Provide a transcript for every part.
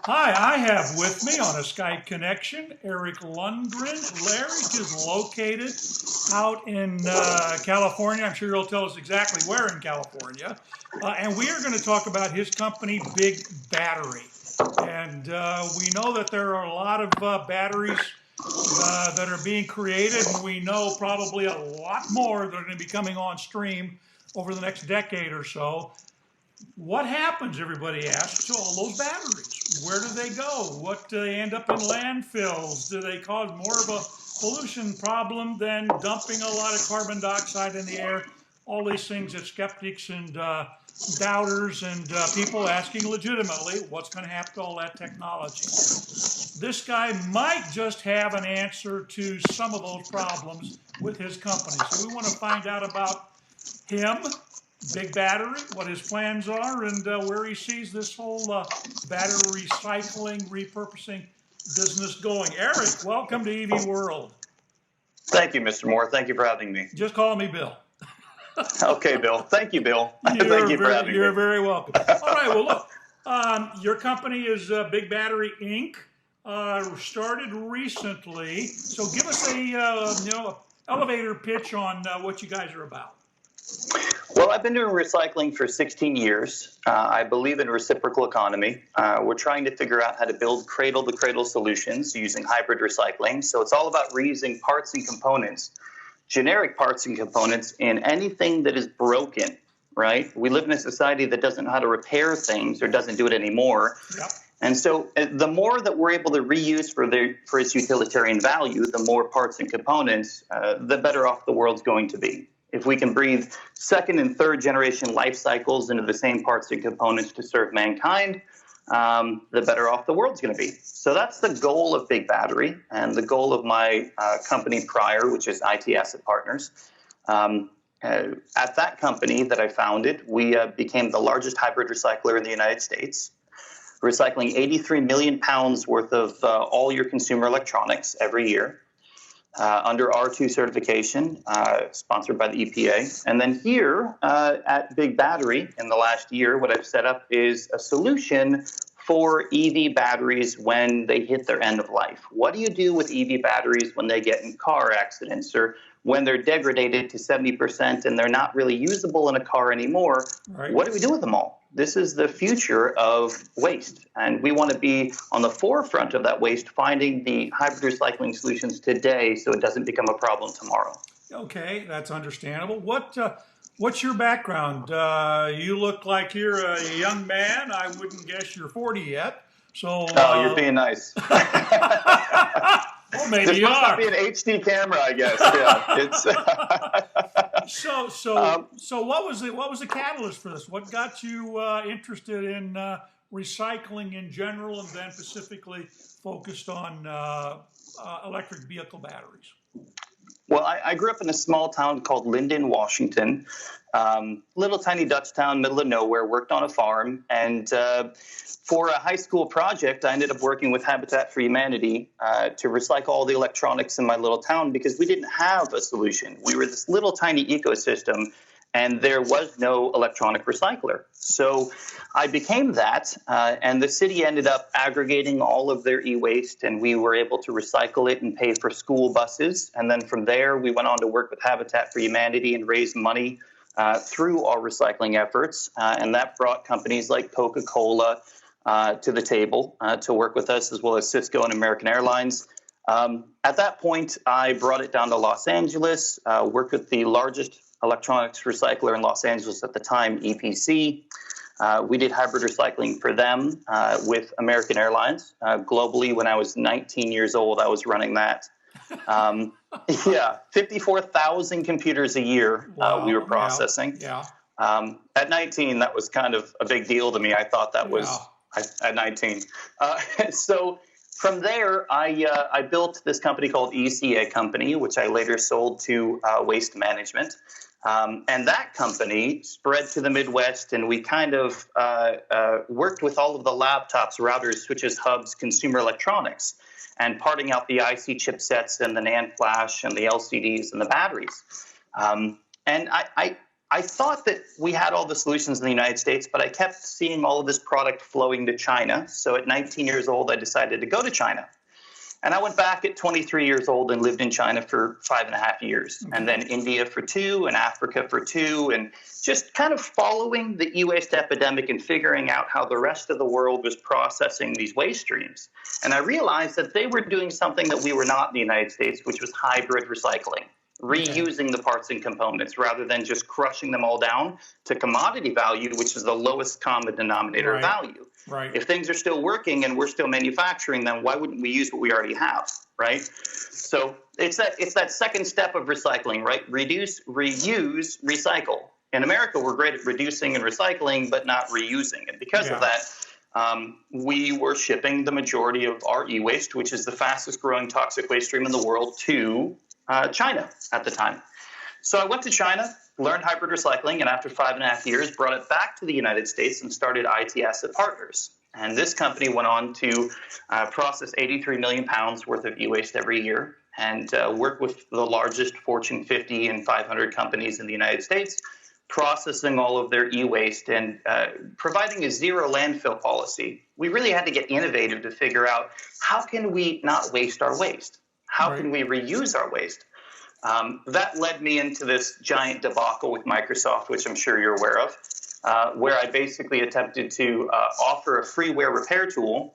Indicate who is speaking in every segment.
Speaker 1: Hi, I have with me on a Skype connection Eric Lundgren. Eric is located out in California. I'm sure he'll tell us exactly where in California. And we are going to talk about his company, Big Battery. And we know that there are a lot of batteries that are being created, and we know probably a lot more that are going to be coming on stream over the next decade or so. What happens, everybody asks, to all those batteries? Where do they go? What do they end up in landfills? Do they cause more of a pollution problem than dumping a lot of carbon dioxide in the air? All these things that skeptics and doubters and people asking legitimately, what's going to happen to all that technology? This guy might just have an answer to some of those problems with his company. So we want to find out about him, Big Battery, what his plans are, and where he sees this whole battery recycling, repurposing business going. Eric, welcome to EV World.
Speaker 2: Thank you, Mr. Moore. Thank you for having me.
Speaker 1: Just call me Bill.
Speaker 2: Okay, Bill. Thank you, Bill. Thank you for having me.
Speaker 1: You're very welcome. All right, well, look, your company is Big Battery Inc., started recently. So give us a elevator pitch on what you guys are about.
Speaker 2: Well, I've been doing recycling for 16 years. I believe in reciprocal economy. We're trying to figure out how to build cradle-to-cradle solutions using hybrid recycling. So it's all about reusing parts and components, generic parts and components, in anything that is broken, right? We live in a society that doesn't know how to repair things or doesn't do it anymore.
Speaker 1: Yep.
Speaker 2: And so the more that we're able to reuse for its utilitarian value, the more parts and components, the better off the world's going to be. If we can breathe second and third generation life cycles into the same parts and components to serve mankind, the better off the world's going to be. So that's the goal of Big Battery and the goal of my company prior, which is IT Asset Partners. At that company that I founded, we became the largest hybrid recycler in the United States, recycling 83 million pounds worth of all your consumer electronics every year. Under R2 certification, sponsored by the EPA. And then here at Big Battery in the last year, what I've set up is a solution for EV batteries when they hit their end of life. What do you do with EV batteries when they get in car accidents or when they're degraded to 70% and they're not really usable in a car anymore? Right. What do we do with them all? This is the future of waste, and we want to be on the forefront of that waste, finding the hybrid recycling solutions today so it doesn't become a problem tomorrow.
Speaker 1: Okay, that's understandable. What's your background? You look like you're a young man. I wouldn't guess you're 40 yet. So.
Speaker 2: Oh, you're being nice.
Speaker 1: Well, maybe
Speaker 2: this
Speaker 1: you
Speaker 2: must
Speaker 1: are.
Speaker 2: Not be an HD camera, I guess. Yeah, it's.
Speaker 1: So what was the catalyst for this? What got you interested in recycling in general, and then specifically focused on electric vehicle batteries?
Speaker 2: Well, I grew up in a small town called Linden, Washington, little tiny Dutch town, middle of nowhere, worked on a farm. And for a high school project, I ended up working with Habitat for Humanity to recycle all the electronics in my little town because we didn't have a solution. We were this little tiny ecosystem, and there was no electronic recycler. So I became that, and the city ended up aggregating all of their e-waste, and we were able to recycle it and pay for school buses. And then from there, we went on to work with Habitat for Humanity and raise money through our recycling efforts. And that brought companies like Coca-Cola to the table to work with us, as well as Cisco and American Airlines. At that point, I brought it down to Los Angeles, worked with the largest electronics recycler in Los Angeles at the time, EPC. We did hybrid recycling for them with American Airlines. Globally, when I was 19 years old, I was running that. 54,000 computers a year we were processing.
Speaker 1: Yeah.
Speaker 2: At 19, that was kind of a big deal to me. I thought that was at 19. So from there, I built this company called ECA Company, which I later sold to Waste Management. And that company spread to the Midwest, and we kind of worked with all of the laptops, routers, switches, hubs, consumer electronics, and parting out the IC chipsets and the NAND flash and the LCDs and the batteries. And I thought that we had all the solutions in the United States, but I kept seeing all of this product flowing to China. So at 19 years old, I decided to go to China. And I went back at 23 years old and lived in China for 5.5 years, and then India for 2, and Africa for 2, and just kind of following the e-waste epidemic and figuring out how the rest of the world was processing these waste streams. And I realized that they were doing something that we were not in the United States, which was hybrid recycling, reusing the parts and components rather than just crushing them all down to commodity value, which is the lowest common denominator of value.
Speaker 1: Right.
Speaker 2: If things are still working and we're still manufacturing them, why wouldn't we use what we already have, right? So it's that second step of recycling, right? Reduce, reuse, recycle. In America, we're great at reducing and recycling, but not reusing. And because of that, we were shipping the majority of our e-waste, which is the fastest growing toxic waste stream in the world, to China at the time. So I went to China, learned hybrid recycling, and after 5.5 years, brought it back to the United States and started IT Asset Partners. And this company went on to process 83 million pounds worth of e-waste every year and work with the largest Fortune 50 and 500 companies in the United States, processing all of their e-waste and providing a zero landfill policy. We really had to get innovative to figure out, how can we not waste our waste? How can we reuse our waste? That led me into this giant debacle with Microsoft, which I'm sure you're aware of, where I basically attempted to offer a freeware repair tool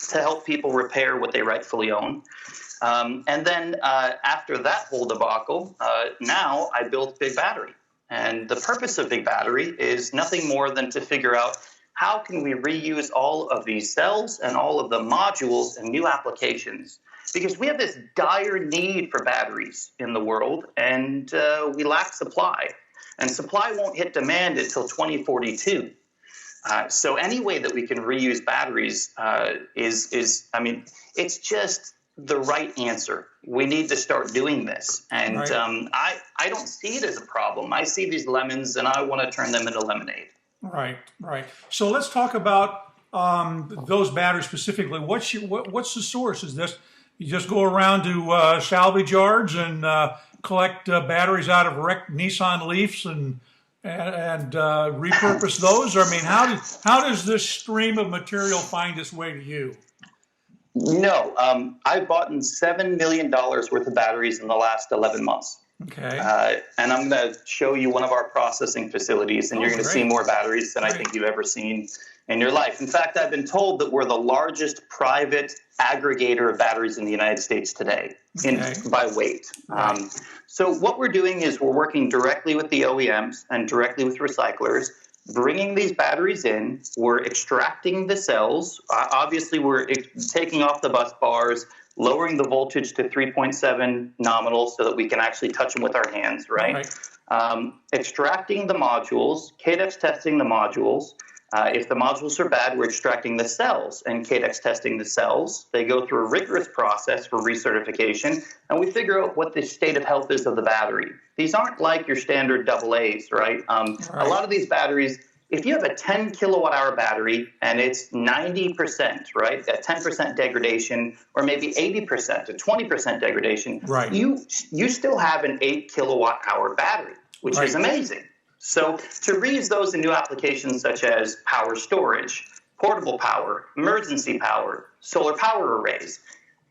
Speaker 2: to help people repair what they rightfully own. And then after that whole debacle, now I built Big Battery. And the purpose of Big Battery is nothing more than to figure out, how can we reuse all of these cells and all of the modules and new applications? Because we have this dire need for batteries in the world, and we lack supply. And supply won't hit demand until 2042. So any way that we can reuse batteries it's just the right answer. We need to start doing this. And I don't see it as a problem. I see these lemons, and I want to turn them into lemonade.
Speaker 1: Right. So let's talk about those batteries specifically. What's the source? Is this, you just go around to salvage yards and collect batteries out of wrecked Nissan Leafs and repurpose those? Or, I mean, how does this stream of material find its way to you?
Speaker 2: No, I've bought $7 million worth of batteries in the last 11 months.
Speaker 1: Okay.
Speaker 2: And I'm going to show you one of our processing facilities, and you're going to see more batteries than I think you've ever seen in your life. In fact, I've been told that we're the right private aggregator of batteries in the United States today by weight. So what we're doing is we're working directly with the OEMs and directly with recyclers, bringing these batteries in. We're extracting the cells. Obviously, we're taking off the bus bars, lowering the voltage to 3.7 nominal so that we can actually touch them with our hands, right? Extracting the modules, KDEX testing the modules. If the modules are bad, we're extracting the cells and KDEX testing the cells. They go through a rigorous process for recertification, and we figure out what the state of health is of the battery. These aren't like your standard AA's, right? A lot of these batteries, if you have a 10 kilowatt hour battery and it's 90%, right, a 10% degradation, or maybe 80%, a 20% degradation, you still have an 8 kilowatt hour battery, which is amazing. So to reuse those in new applications such as power storage, portable power, emergency power, solar power arrays,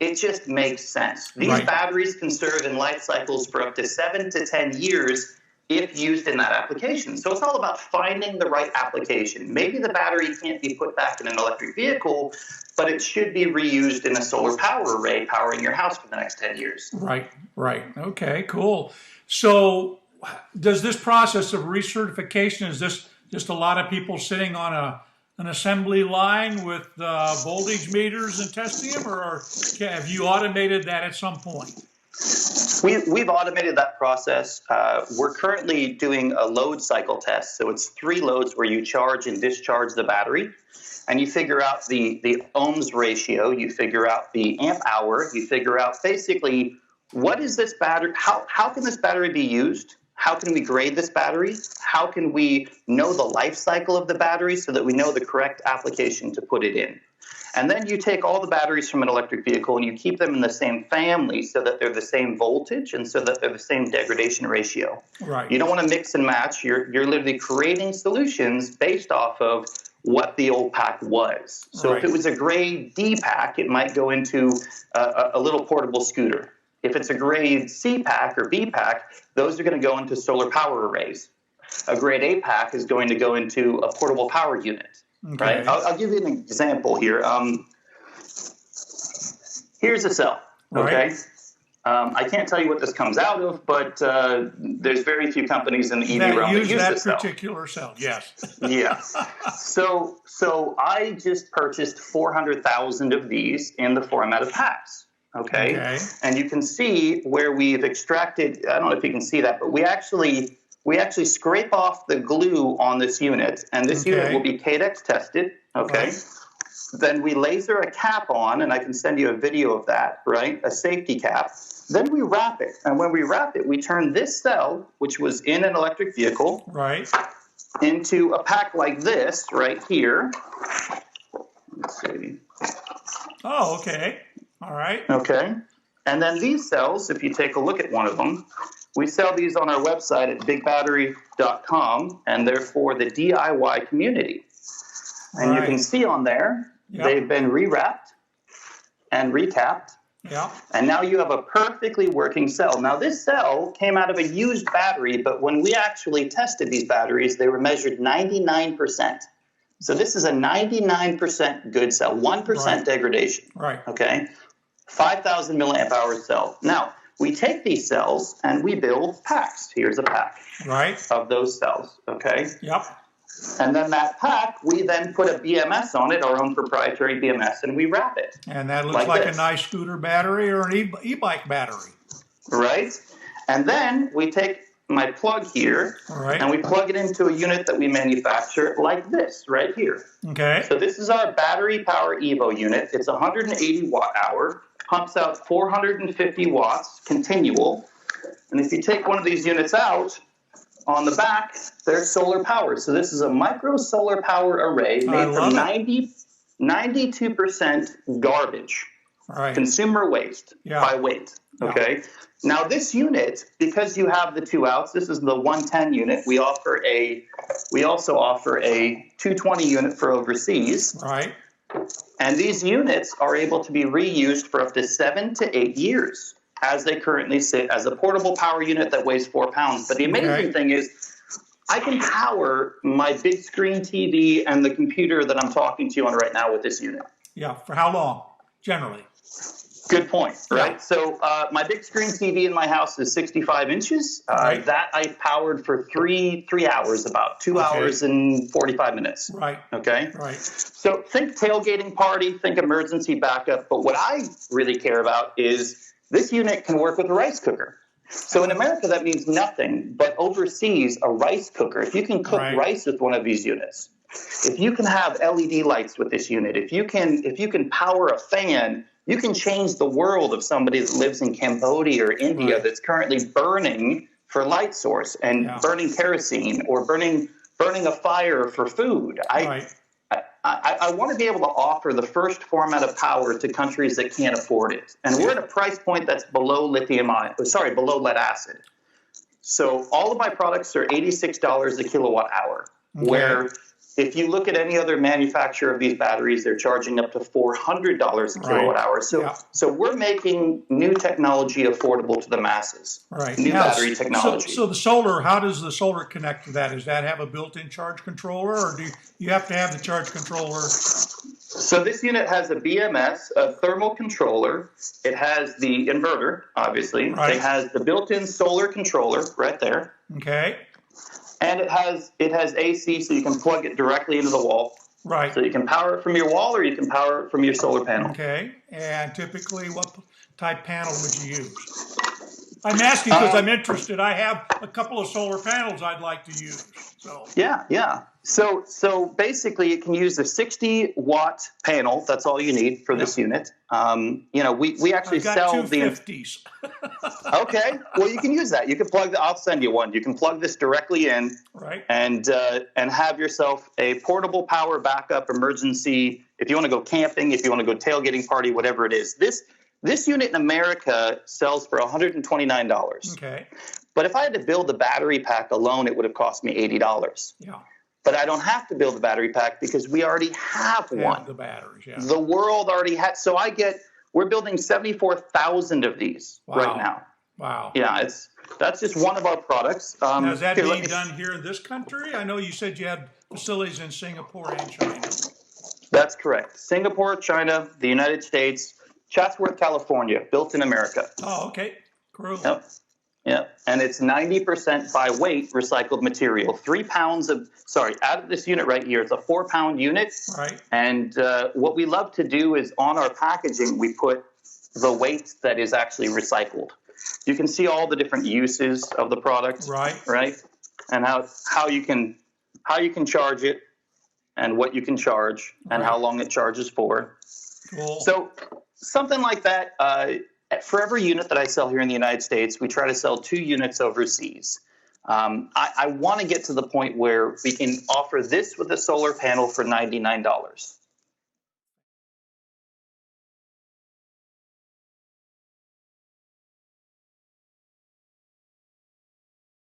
Speaker 2: it just makes sense. These batteries can serve in life cycles for up to 7 to 10 years if used in that application. So it's all about finding the right application. Maybe the battery can't be put back in an electric vehicle, but it should be reused in a solar power array powering your house for the next 10 years. Right.
Speaker 1: Okay, cool. So does this process of recertification, is this just a lot of people sitting on an assembly line with voltage meters and testing them, or have you automated that at some point?
Speaker 2: We've automated that process. We're currently doing a load cycle test. So it's 3 loads where you charge and discharge the battery, and you figure out the ohms ratio, you figure out the amp hour, you figure out basically what is this battery, how can this battery be used? how can we grade this battery? How can we know the life cycle of the battery so that we know the correct application to put it in? And then you take all the batteries from an electric vehicle and you keep them in the same family so that they're the same voltage and so that they're the same degradation ratio.
Speaker 1: Right.
Speaker 2: You don't want to mix and match. You're literally creating solutions based off of what the old pack was. So
Speaker 1: Right.
Speaker 2: if it was a grade D pack, it might go into a little portable scooter. If it's a grade C pack or B pack, those are going to go into solar power arrays. A grade A pack is going to go into a portable power unit.
Speaker 1: Okay.
Speaker 2: Right? I'll give you an example here. Here's a cell. Okay.
Speaker 1: Right.
Speaker 2: I can't tell you what this comes out of, but there's very few companies in the EV
Speaker 1: That
Speaker 2: realm that
Speaker 1: use
Speaker 2: use
Speaker 1: that
Speaker 2: this cell.
Speaker 1: particular cell. Yes.
Speaker 2: Yeah. So I just purchased 400,000 of these in the format of packs. Okay. And you can see where we've extracted. I don't know if you can see that, but we actually scrape off the glue on this unit, and this unit will be KDEX tested. Okay. Right. Then we laser a cap on, and I can send you a video of that, right? A safety cap. Then we wrap it. And when we wrap it, we turn this cell, which was in an electric vehicle,
Speaker 1: right,
Speaker 2: into a pack like this right here. Let's see.
Speaker 1: Oh, okay. All right.
Speaker 2: Okay. And then these cells, if you take a look at one of them, we sell these on our website at bigbattery.com, and they're for the DIY community. And you can see on there, they've been rewrapped and recapped.
Speaker 1: Yeah.
Speaker 2: And now you have a perfectly working cell. Now, this cell came out of a used battery, but when we actually tested these batteries, they were measured 99%. So this is a 99% good cell, 1% degradation.
Speaker 1: Right.
Speaker 2: Okay. 5,000 milliamp hour cell. Now, we take these cells and we build packs. Here's a pack of those cells. Okay.
Speaker 1: Yep.
Speaker 2: And then that pack, we then put a BMS on it, our own proprietary BMS, and we wrap it.
Speaker 1: And that looks like a nice scooter battery or an e-bike battery.
Speaker 2: Right. And then we take my plug here, and we plug it into a unit that we manufacture like this right here.
Speaker 1: Okay.
Speaker 2: So this is our battery power Evo unit. It's 180 watt hour, pumps out 450 watts continual. And if you take one of these units out, on the back, they're solar powered. So this is a micro solar power array made from 92% garbage, consumer waste by weight. Okay. Now this unit, because you have the 2 outs, this is the 110 unit. We also offer a 220 unit for overseas.
Speaker 1: Right.
Speaker 2: And these units are able to be reused for up to 7 to 8 years, as they currently sit as a portable power unit that weighs 4 pounds. But the amazing thing is I can power my big screen TV and the computer that I'm talking to you on right now with this unit.
Speaker 1: Yeah. For how long, generally?
Speaker 2: Good point, right? Yeah. So my big screen TV in my house is 65 inches. That I powered for three hours, about 2 hours and 45 minutes.
Speaker 1: Right.
Speaker 2: Okay.
Speaker 1: Right.
Speaker 2: So think tailgating party, think emergency backup. But what I really care about is this unit can work with a rice cooker. So in America, that means nothing. But overseas, a rice cooker, if you can cook rice with one of these units, if you can have LED lights with this unit, if you can power a fan, you can change the world of somebody that lives in Cambodia or India that's currently burning for light source and burning kerosene or burning a fire for food. I want to be able to offer the first format of power to countries that can't afford it. And we're at a price point that's below below lead acid. So all of my products are $86 a kilowatt hour, where if you look at any other manufacturer of these batteries, they're charging up to $400 a kilowatt hour. So we're making new technology affordable to the masses. New battery technology.
Speaker 1: So the solar, how does the solar connect to that? Does that have a built-in charge controller, or do you have to have the charge controller?
Speaker 2: So this unit has a BMS, a thermal controller. It has the inverter, obviously. It has the built-in solar controller right there.
Speaker 1: Okay.
Speaker 2: And it has AC, so you can plug it directly into the wall.
Speaker 1: Right.
Speaker 2: So you can power it from your wall, or you can power it from your solar panel.
Speaker 1: Okay. And typically, what type panel would you use? I'm asking because I'm interested. I have a couple of solar panels I'd like to use. So.
Speaker 2: Yeah. So basically, it can use a 60-watt panel. That's all you need for this unit. We actually
Speaker 1: I've got
Speaker 2: sell
Speaker 1: two
Speaker 2: the.
Speaker 1: 50s.
Speaker 2: Okay, well, you can use that. You can plug. I'll send you one. You can plug this directly in,
Speaker 1: Right.
Speaker 2: and have yourself a portable power backup emergency. If you want to go camping, if you want to go tailgating party, whatever it is. This unit in America sells for $129.
Speaker 1: Okay.
Speaker 2: But if I had to build the battery pack alone, it would have cost me $80.
Speaker 1: Yeah.
Speaker 2: But I don't have to build the battery pack because we already have one.
Speaker 1: The batteries, yeah.
Speaker 2: The world already has. So we're building 74,000 of these right now.
Speaker 1: Wow.
Speaker 2: Yeah, that's just one of our products.
Speaker 1: Now, is that being done here in this country? I know you said you had facilities in Singapore and China.
Speaker 2: That's correct. Singapore, China, the United States, Chatsworth, California, built in America.
Speaker 1: Oh, okay. Cool.
Speaker 2: Yep. Yeah, and it's 90% by weight recycled material. 3 pounds out of this unit right here, it's a 4-pound unit.
Speaker 1: Right.
Speaker 2: And what we love to do is on our packaging, we put the weight that is actually recycled. You can see all the different uses of the product.
Speaker 1: Right.
Speaker 2: Right. And how you can charge it and what you can charge and how long it charges for.
Speaker 1: Cool.
Speaker 2: So something like that. For every unit that I sell here in the United States, we try to sell 2 units overseas. I want to get to the point where we can offer this with a solar panel for $99.